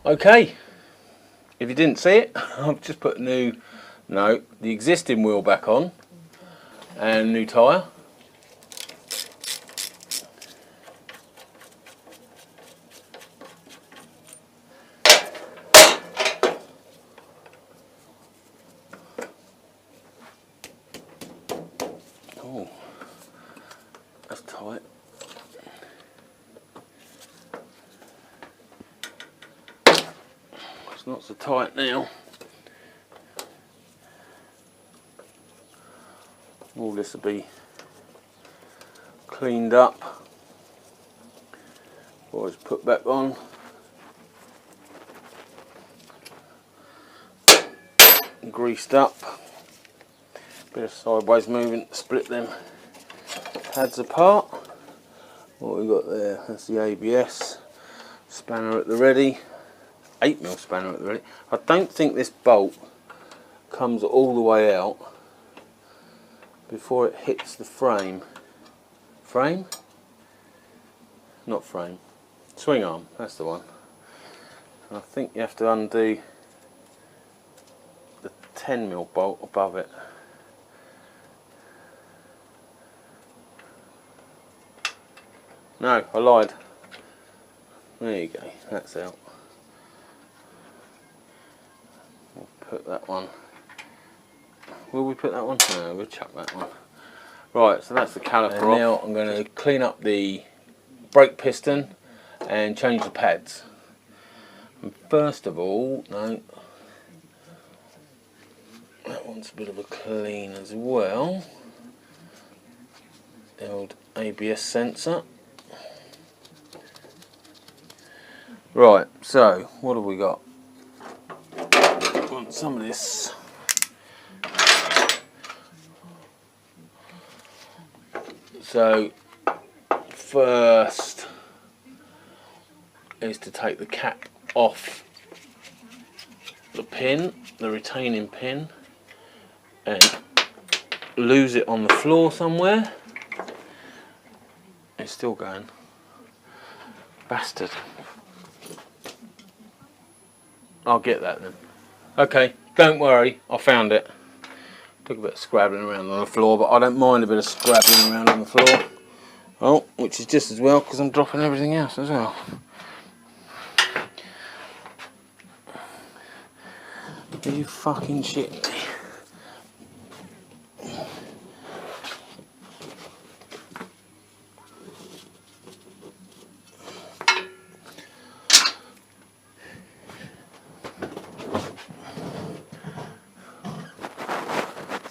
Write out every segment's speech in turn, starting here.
Okay, if you didn't see it, I've just put the existing wheel back on and new tyre. Oh, that's tight. It's not so tight now. All this will be cleaned up. Always put back on. Greased up. Bit of sideways movement to split them pads apart. What we got there? That's the ABS spanner at the ready. 8mm spanner at the ready. I don't think this bolt comes all the way out before it hits the frame. Frame? Not frame. Swing arm, that's the one. And I think you have to undo the 10mm bolt above it. No, I lied. There you go, that's out. We'll put that one. Will we put that one? No, we'll chuck that one. Right, so that's the caliper off. Now I'm going to clean up the brake piston and change the pads. And first of all, no, that one's a bit of a clean as well. The old ABS sensor. Right, so what have we got? Want some of this. So first is to take the cap off the pin, the retaining pin, and lose it on the floor somewhere. It's still going. Bastard. I'll get that then. Okay, don't worry, I found it. Took a bit of scrabbling around on the floor, but I don't mind a bit of scrabbling around on the floor. Oh, which is just as well because I'm dropping everything else as well. Are you fucking shitting me?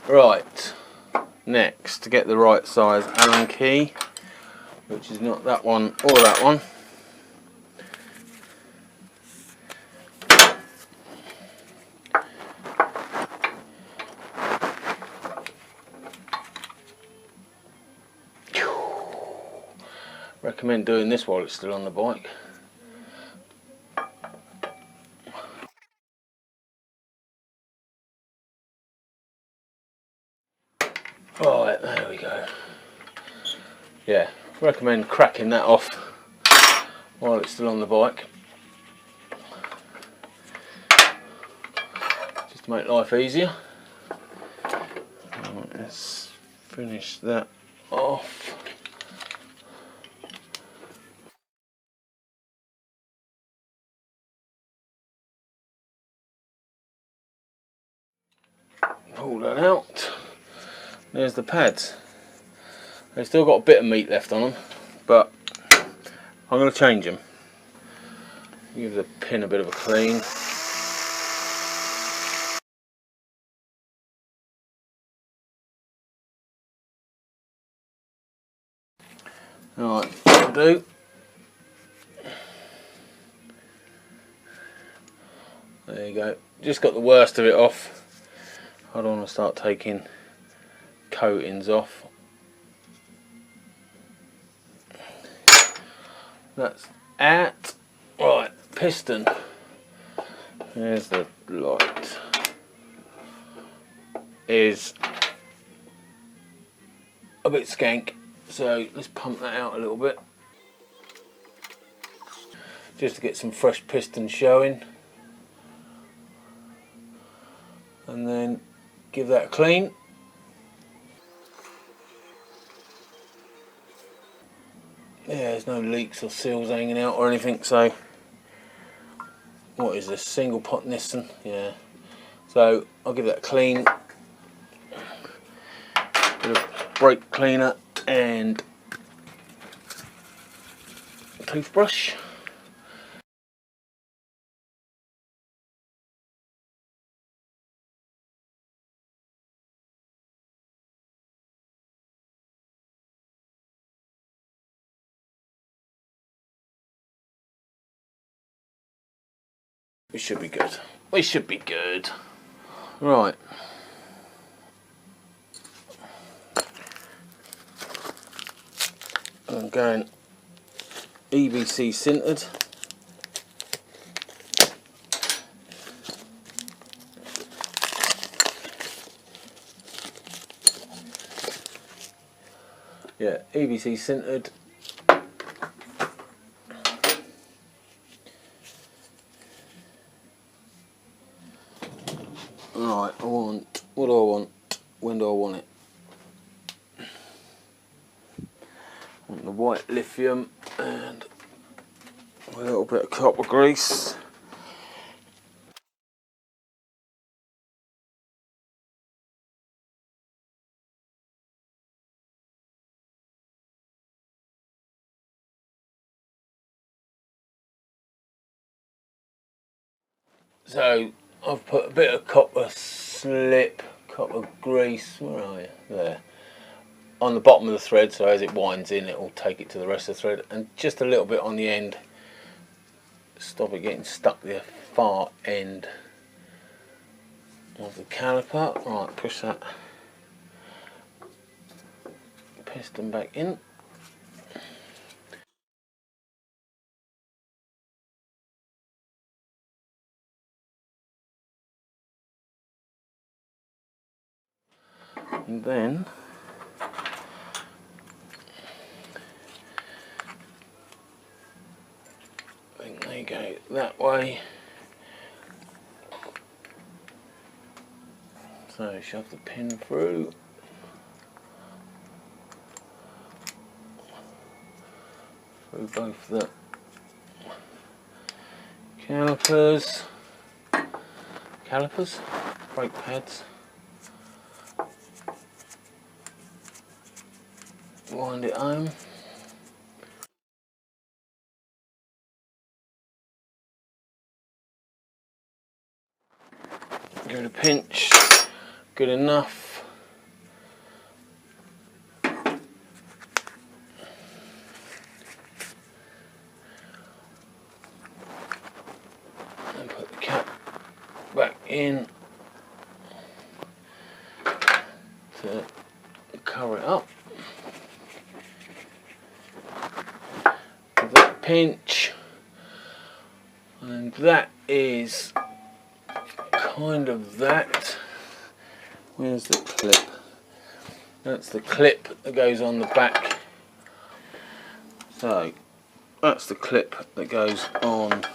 Right, next to get the right size Allen key, which is not that one or that one. Recommend doing this while it's still on the bike. Right, there we go. Yeah, recommend cracking that off while it's still on the bike. Just to make life easier. Right, let's finish that off. Pull that out. There's the pads. They've still got a bit of meat left on them, but I'm going to change them. Give the pin a bit of a clean. Alright, that'll do. There you go. Just got the worst of it off. I don't want to start taking coatings off. That's at right piston. There's the light. Is a bit skank, so let's pump that out a little bit. just to get some fresh piston showing, and then give that a clean. Yeah, there's no leaks or seals hanging out or anything, so what is this, single pot Nissan? Yeah, so I'll give that a clean, bit of brake cleaner and toothbrush. We should be good. We should be good. Right. I'm going EBC sintered. Yeah, EBC sintered. Right, what do I want? When do I want it? I want the white lithium and a little bit of copper grease. So I've put a bit of copper grease, where are you? There. On the bottom of the thread, so as it winds in it will take it to the rest of the thread, and just a little bit on the end, stop it getting stuck the far end of the caliper. Right, push that piston back in. And then I think they go that way. So shove the pin through. Through both the calipers, brake pads. Wind it home. Give it a pinch. Good enough. And put the cap back in to cover it up. Give that a pinch. And that is kind of that. Where's the clip? That's the clip that goes on the back. So that's the clip that goes on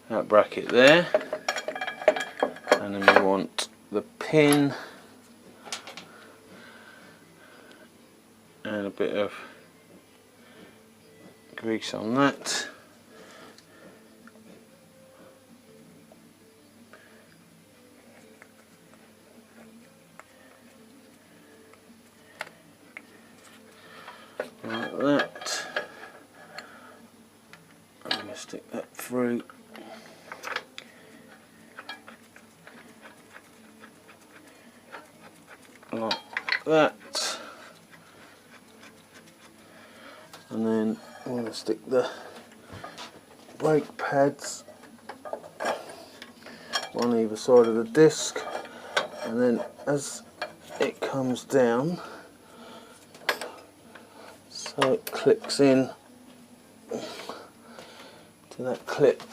that bracket there, and then we want the pin and a bit of grease on that. Like that. I'm going to stick that through. Like that. And then I'm going to stick the brake pads on either side of the disc, and then as it comes down, so it clicks in to that clip.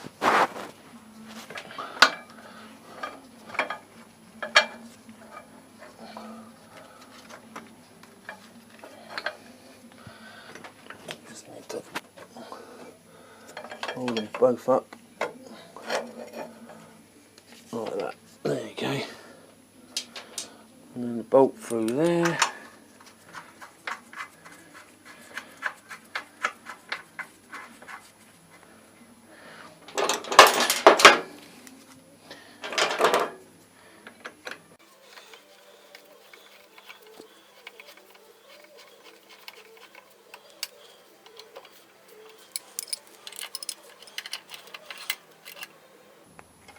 them both up like that. There you go. And then the bolt through there.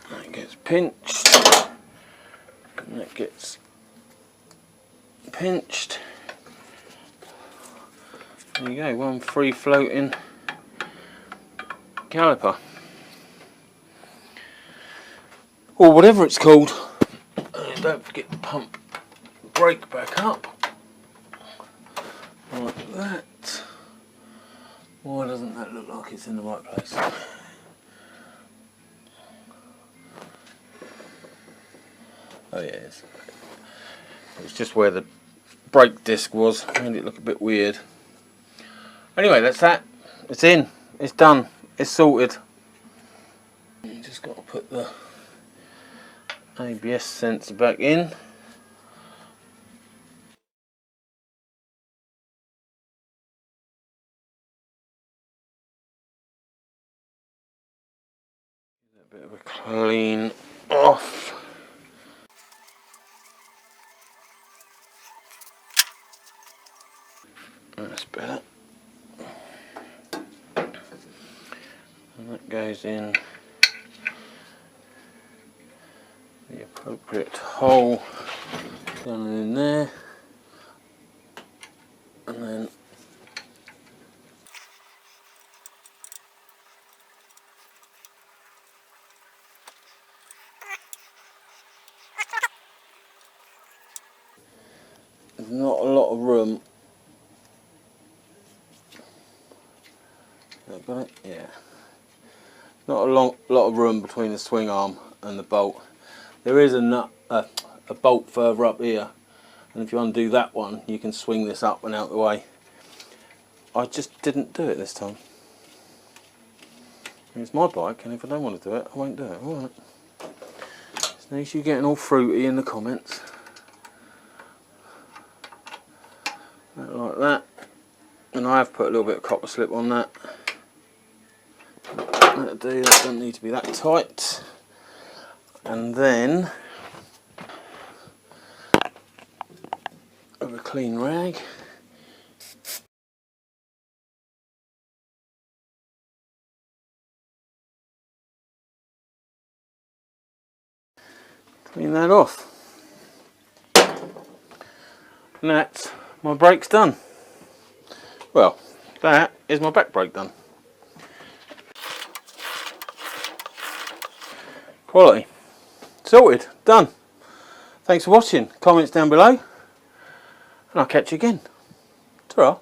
That gets pinched, and that gets pinched. There you go, one free floating caliper, or whatever it's called. And don't forget to pump the brake back up like that. Why doesn't that look like it's in the right place? Oh yeah, it is. It's just where the brake disc was, made it look a bit weird. Anyway, that's that. It's in. It's done. It's sorted. You just got to put the ABS sensor back in. A bit of a clean off. That's better. And that goes in the appropriate hole down in there, and then there's not a lot of room. Got it? Yeah. Not a lot of room between the swing arm and the bolt. There is a bolt further up here, and if you undo that one, you can swing this up and out the way. I just didn't do it this time. It's my bike, and if I don't want to do it, I won't do it. Alright. It's no use you getting all fruity in the comments. Like that. And I have put a little bit of copper slip on that. That'll do, that doesn't need to be that tight. And then with a clean rag, clean that off. And that's my brake's done. Well, that is my back brake done. Quality. Sorted. Done. Thanks for watching. Comments down below. And I'll catch you again. Ta-ra.